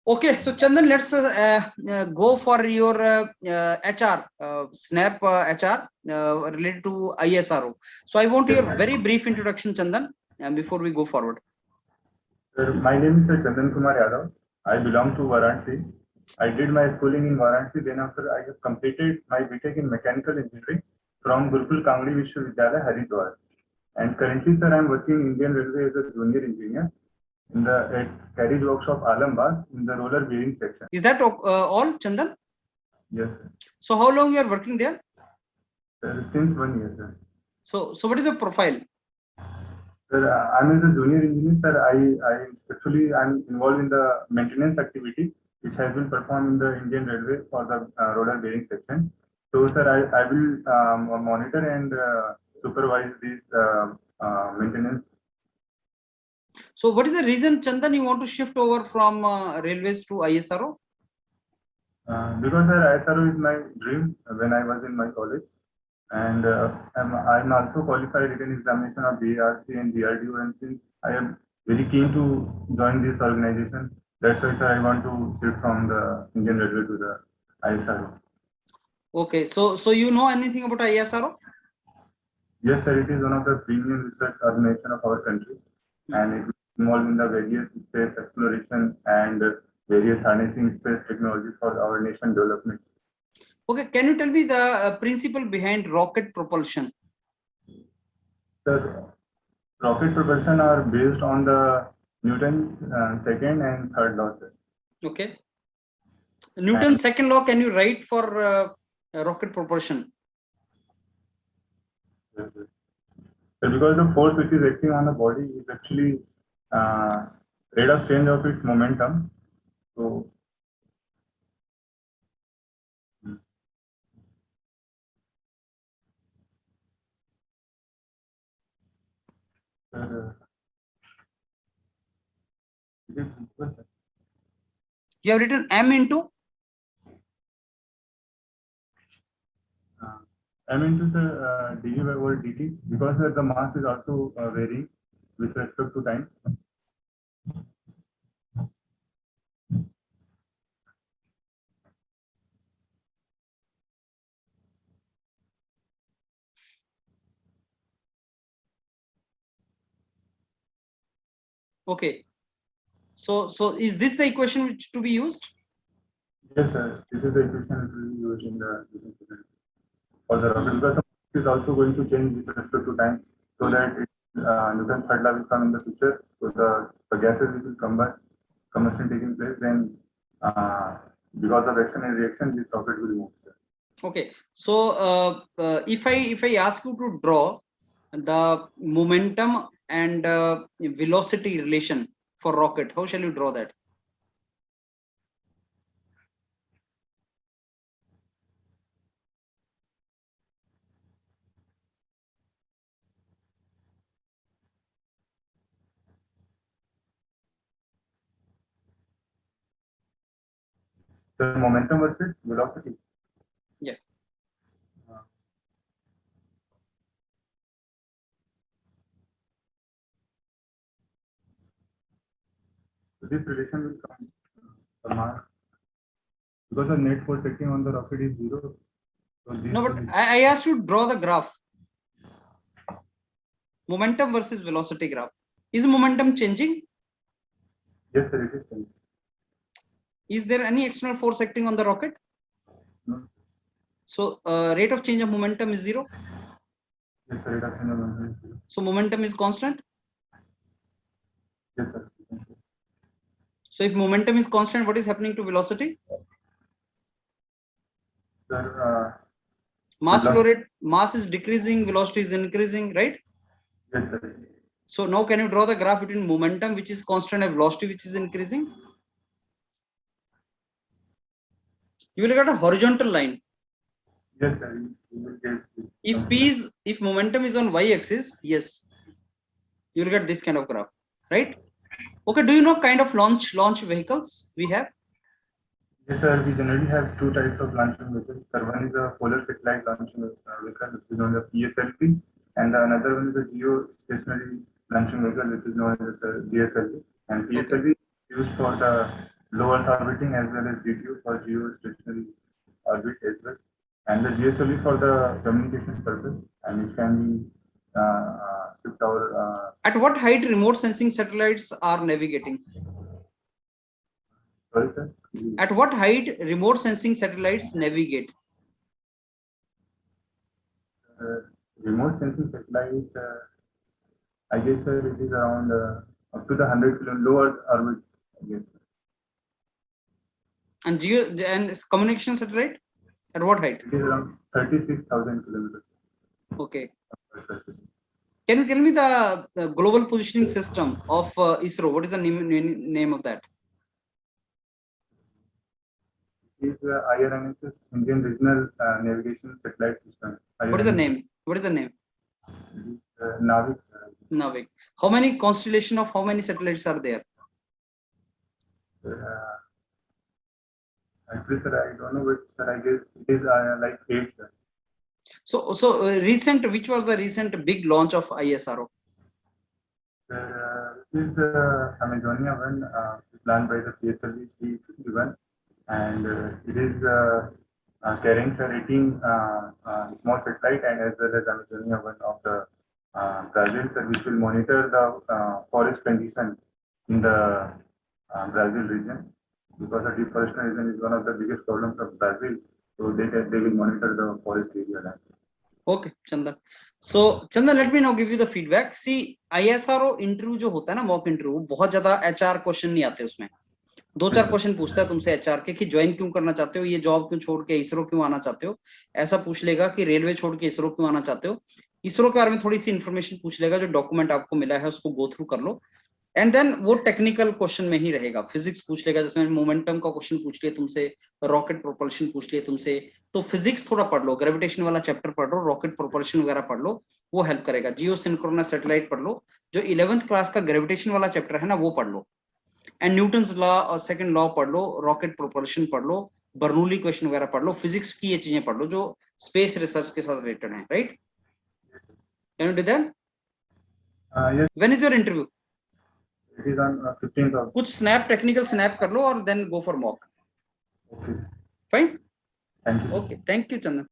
Okay, so Chandan, let's go for your HR, SNAP HR related to ISRO. So I want your very brief introduction, Chandan, before we go forward. Sir, my name is Chandan Kumar Yadav. I belong to Varanasi. I did my schooling in Varanasi. Then after I have completed my BTech in Mechanical Engineering from Gurukul Kangli Vishwavidyalaya, Haridwar. And currently, sir, I am working in Indian Railway as a junior engineer in the carriage workshop Alambagh in the roller bearing section. Is that all, Chandan? Yes, sir. So how long you are working there? Sir, since 1 year, sir. So what is the profile? Sir, I'm as a junior engineer, sir. I'm involved in the maintenance activity which has been performed in the Indian Railway for the roller bearing section. So, sir, I will monitor and supervise this maintenance. So what is the reason, Chandan, you want to shift over from railways to ISRO? Because, sir, ISRO is my dream when I was in my college. And I'm also qualified written examination of BARC and DRDO, and since I am very keen to join this organization, that's why, sir, I want to shift from the Indian Railway to the ISRO. Okay, so you know anything about ISRO? Yes, sir, it is one of the premium research organization of our country, and it is involved in the various space exploration and various harnessing space technology for our nation development. Okay, can you tell me the principle behind rocket propulsion? The rocket propulsion are based on the Newton's second and third laws. Okay. Newton's second law, can you write for rocket propulsion? Yes, yes. So because the force which is acting on the body is actually rate of change of its momentum. So You have written M into? M into the dv by over dt, because the mass is also varying with respect to time. Okay. So is this the equation which to be used? Yes, sir. This is the equation which will be used in the for the rocket, because the mass is also going to change with respect to time, so that Newton's third law will come in the future. So the gases which will combustion taking place, then because of action and reaction, this rocket will move. Okay. So if I ask you to draw the momentum and velocity relation for rocket, how shall you draw that? The momentum versus velocity. Yeah. So this relation will come the mass, because the net force acting on the rocket is 0. So this No, but I asked you to draw the graph. Momentum versus velocity graph. Is momentum changing? Yes, sir, it is changing. Is there any external force acting on the rocket? No. So rate of change of momentum is 0. Yes, sir, rate of change of momentum is 0. So momentum is constant. Yes, sir. So if momentum is constant, what is happening to velocity? Sir, mass flow rate, mass is decreasing, velocity is increasing, right? Yes, sir. So now can you draw the graph between momentum which is constant and velocity which is increasing? You will get a horizontal line. Yes, sir. You will get if momentum is on y-axis, yes, you will get this kind of graph, right? Okay, do you know kind of launch vehicles we have? Yes, sir. We generally have two types of launching vehicles. Sir, one is a polar satellite launching vehicle, which is known as PSLV, and another one is a geostationary launching vehicle, which is known as DSLV. And PSLV is used for the low Earth orbiting as well as GTU for geostationary orbit as well. And the GSL is for the communication purpose, and it can be shipped our. At what height remote sensing satellites are navigating? Sorry, sir. At what height remote sensing satellites navigate? Remote sensing satellite, I guess it is around up to the 100 km low Earth orbit, I guess. And communication satellite at what height? It is around 36,000 kilometers. Okay. Can you tell me the global positioning system of ISRO? What is the name of that? It is IRNSS, Indian Regional Navigation Satellite System. What is the name? What is the name? Navik. Navik. How many constellation of how many satellites are there? Actually, sir, I don't know, but sir, I guess it is like 8, sir. So recent, which was the recent big launch of ISRO? It is Amazonia 1, planned by the PSLV C-51, and it is carrying 18 small satellite and as well as Amazonia 1 of the Brazil, sir, which will monitor the forest condition in the Brazil region, because the deforestation region is one of the biggest problems of Brazil. So they will monitor the forest area. Okay, Chandan. So Chandan, let me now give you the feedback. See, ISRO interview जो होता है ना, mock interview, बहुत ज्यादा HR question नहीं आते उसमें. 2-4 question पूछता है तुमसे HR के कि ज्वाइन क्यों करना चाहते हो, ये जॉब क्यों छोड़ के इसरो क्यों आना चाहते हो. ऐसा पूछ लेगा कि रेलवे छोड़ के इसरो क्यों आना चाहते हो. इसरो के बारे में थोड़ी सी इन्फॉर्मेशन पूछ लेगा, जो डॉक्यूमेंट आपको मिला है उसको गो थ्रू कर लो. एंड देन वो टेक्निकल क्वेश्चन में ही रहेगा. फिजिक्स पूछ लेगा, जैसे मोमेंटम का क्वेश्चन पूछ लिया तुमसे, रॉकेट प्रोपल्शन पूछ लिया तुमसे, तो फिजिक्स थोड़ा पढ़ लो, ग्रेविटेशन वाला चैप्टर पढ़ लो, रॉकेट प्रोपल्शन वगैरह पढ़ लो, वो हेल्प करेगा. जियो सिंक्रोनस सैटेलाइट पढ़ लो, जो 11th क्लास का ग्रेविटेशन वाला चैप्टर है ना वो पढ़ लो, एंड न्यूटन्स लॉ और सेकंड लॉ पढ़ लो, रॉकेट प्रोपल्शन पढ़ लो, बर्नौली क्वेश्चन वगैरह पढ़ लो, फिजिक्स की ये चीजें पढ़ लो जो स्पेस रिसर्च के साथ रिलेटेड है. Right? Can you do that? Yes. When is your interview? It is on 15th of. कुछ स्नैप, टेक्निकल स्नैप कर लो और then go for mock. Okay. Fine. Thank you. Okay, thank you, Chandan.